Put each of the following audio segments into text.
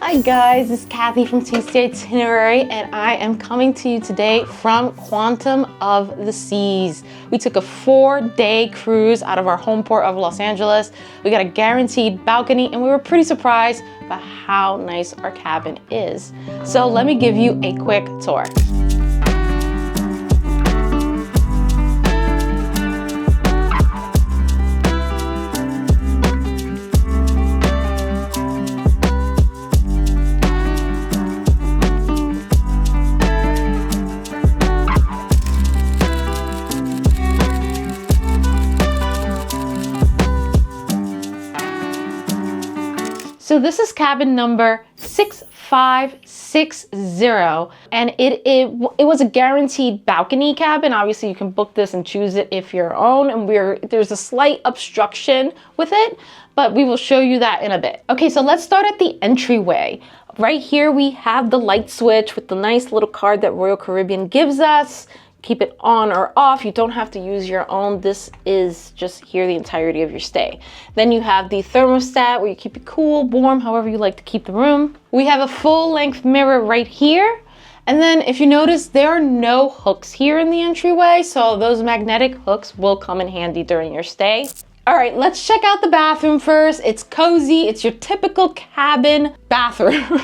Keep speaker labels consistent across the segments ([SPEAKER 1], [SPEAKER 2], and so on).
[SPEAKER 1] Hi guys, this is Kathy from Tasty Itinerary, and I am coming to you today from Quantum of the Seas. We took a 4-day cruise out of our home port of Los Angeles. We got a guaranteed balcony, and we were pretty surprised by how nice our cabin is. So let me give you a quick tour. So this is cabin number 6560, and it was a guaranteed balcony cabin. Obviously you can book this and choose it if you're your own, and there's a slight obstruction with it, but we will show you that in a bit. Okay, so let's start at the entryway. Right here we have the light switch with the nice little card that Royal Caribbean gives us. Keep it on or off. You don't have to use your own. This is just here the entirety of your stay. Then you have the thermostat where you keep it cool, warm, however you like to keep the room. We have a full-length mirror right here. And then if you notice, there are no hooks here in the entryway, so those magnetic hooks will come in handy during your stay. All right, let's check out the bathroom first. It's cozy. It's your typical cabin bathroom.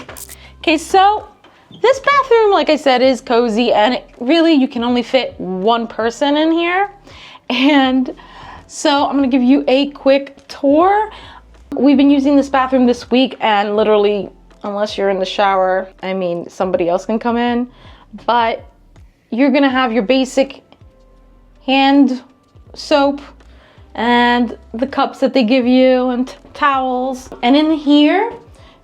[SPEAKER 1] Okay, so this bathroom, like I said, is cozy, and really you can only fit one person in here. And so I'm gonna give you a quick tour. We've been using this bathroom this week, and literally, unless you're in the shower, I mean, somebody else can come in, but you're gonna have your basic hand soap and the cups that they give you and towels. And in here,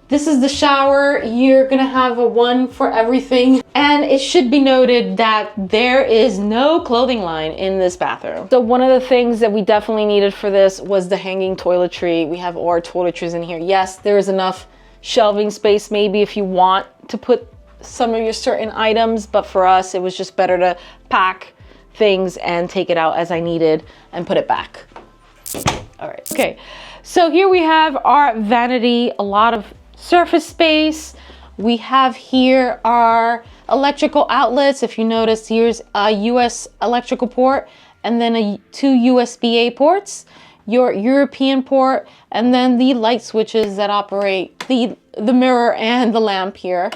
[SPEAKER 1] this is the shower. You're gonna have a one for everything. And it should be noted that there is no clothing line in this bathroom. So one of the things that we definitely needed for this was the hanging toiletry. We have all our toiletries in here. Yes, there is enough shelving space maybe if you want to put some of your certain items, but for us, it was just better to pack things and take it out as I needed and put it back. All right, okay. So here we have our vanity, a lot of surface space. We have here our electrical outlets. If you notice, here's a US electrical port and then two USB-A ports, your European port, and then the light switches that operate the mirror and the lamp here.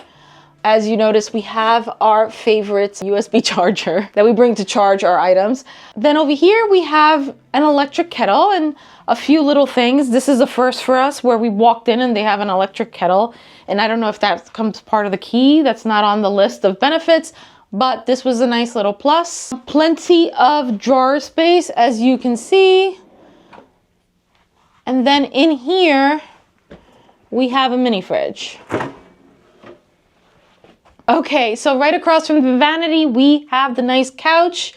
[SPEAKER 1] As you notice, we have our favorite USB charger that we bring to charge our items. Then over here, we have an electric kettle and a few little things. This is a first for us where we walked in and they have an electric kettle. And I don't know if that comes part of the key. That's not on the list of benefits, but this was a nice little plus. Plenty of drawer space, as you can see. And then in here, we have a mini fridge. Okay, so right across from the vanity, we have the nice couch,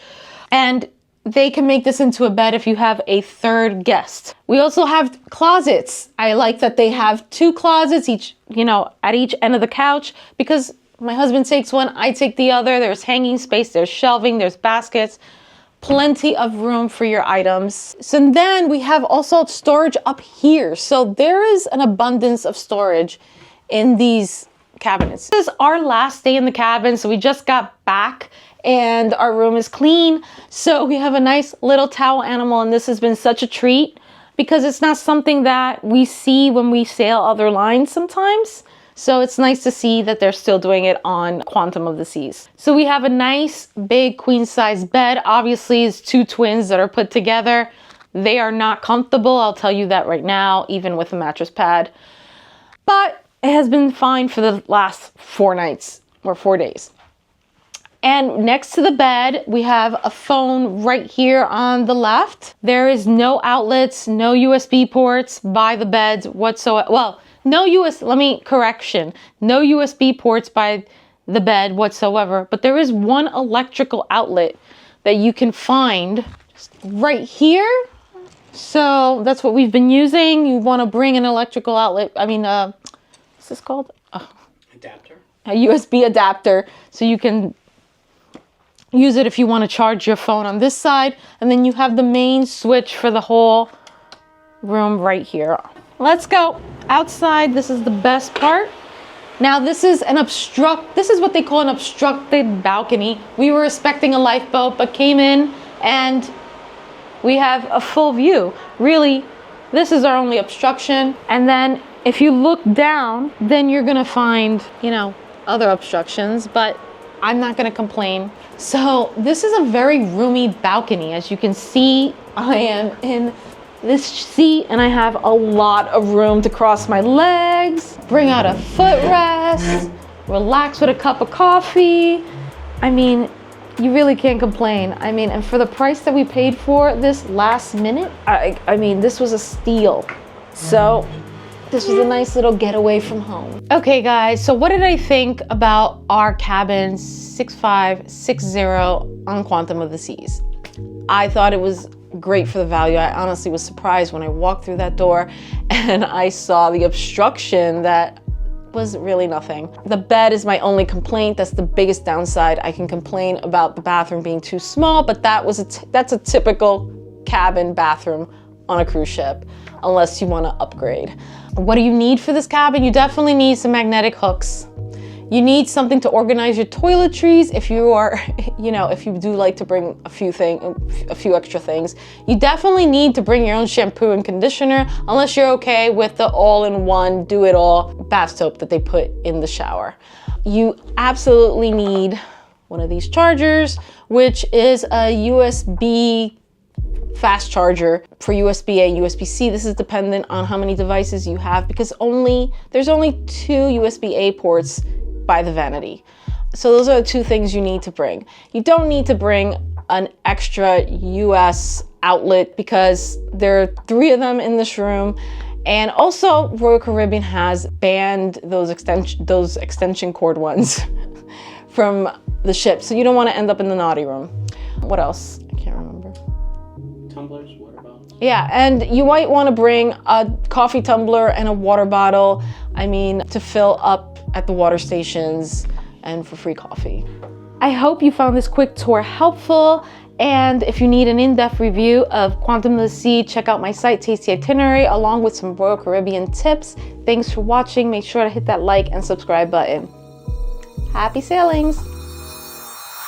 [SPEAKER 1] and they can make this into a bed if you have a third guest. We also have closets. I like that they have two closets each, at each end of the couch, because my husband takes one, I take the other. There's hanging space, there's shelving, there's baskets, plenty of room for your items. So then we have also storage up here. So there is an abundance of storage in these cabinets. This is our last day in the cabin, so we just got back and our room is clean. So we have a nice little towel animal, and this has been such a treat because it's not something that we see when we sail other lines sometimes. So it's nice to see that they're still doing it on Quantum of the Seas. So we have a nice big queen size bed. Obviously it's two twins that are put together. They are not comfortable, I'll tell you that right now, even with a mattress pad. But it has been fine for the last 4 nights or 4 days. And next to the bed, we have a phone right here on the left. There is no outlets, no USB ports by the beds whatsoever. Well, no USB ports by the bed whatsoever, but there is one electrical outlet that you can find right here. So that's what we've been using. You want to bring an electrical outlet, what's this called?
[SPEAKER 2] Adapter.
[SPEAKER 1] A USB adapter, so you can use it if you want to charge your phone on this side. And then you have the main switch for the whole room right here. Let's go outside. This is the best part. Now this is what they call an obstructed balcony. We were expecting a lifeboat, but came in and we have a full view. Really, this is our only obstruction. And then if you look down, then you're gonna find, you know, other obstructions, but I'm not gonna complain. So this is a very roomy balcony. As you can see, I am in this seat and I have a lot of room to cross my legs, bring out a footrest, relax with a cup of coffee. I mean, you really can't complain. I mean, and for the price that we paid for this last minute, I mean, this was a steal. So this was a nice little getaway from home. Okay guys, so what did I think about our cabin 6560 on Quantum of the Seas? I thought it was great for the value. I honestly was surprised when I walked through that door and I saw the obstruction that was really nothing. The bed is my only complaint. That's the biggest downside. I can complain about the bathroom being too small, but that's a typical cabin bathroom on a cruise ship, unless you want to upgrade. What do you need for this cabin? You definitely need some magnetic hooks. You need something to organize your toiletries if you are, you know, if you do like to bring a few extra things. You definitely need to bring your own shampoo and conditioner, unless you're okay with the all-in-one, do-it-all bath soap that they put in the shower. You absolutely need one of these chargers, which is a USB fast charger for USB-A and USB-C. This is dependent on how many devices you have, because there's only 2 USB-A ports by the vanity. So those are the 2 things you need to bring. You don't need to bring an extra US outlet because there are 3 of them in this room. And also Royal Caribbean has banned those extension cord ones from the ship. So you don't want to end up in the naughty room. What else? I can't remember.
[SPEAKER 2] Tumblers, water bottles.
[SPEAKER 1] Yeah, and you might want to bring a coffee tumbler and a water bottle. I mean, to fill up at the water stations and for free coffee. I hope you found this quick tour helpful. And if you need an in-depth review of Quantum of the Sea, check out my site, Tasty Itinerary, along with some Royal Caribbean tips. Thanks for watching. Make sure to hit that like and subscribe button. Happy sailings.